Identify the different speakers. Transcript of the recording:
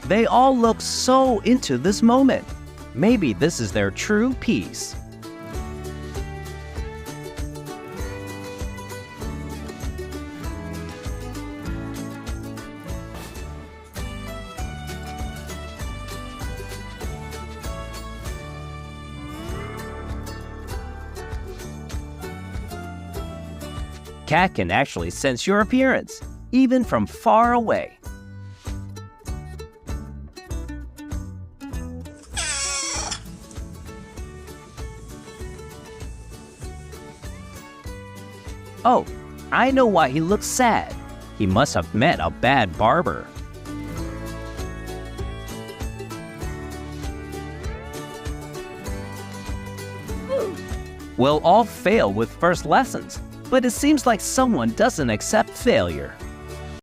Speaker 1: They all look so into this moment. Maybe this is their true peace. Cat can actually sense your appearance, even from far away. Oh, I know why he looks sad. He must have met a bad barber. We'll all fail with first lessons, but it seems like someone doesn't accept failure.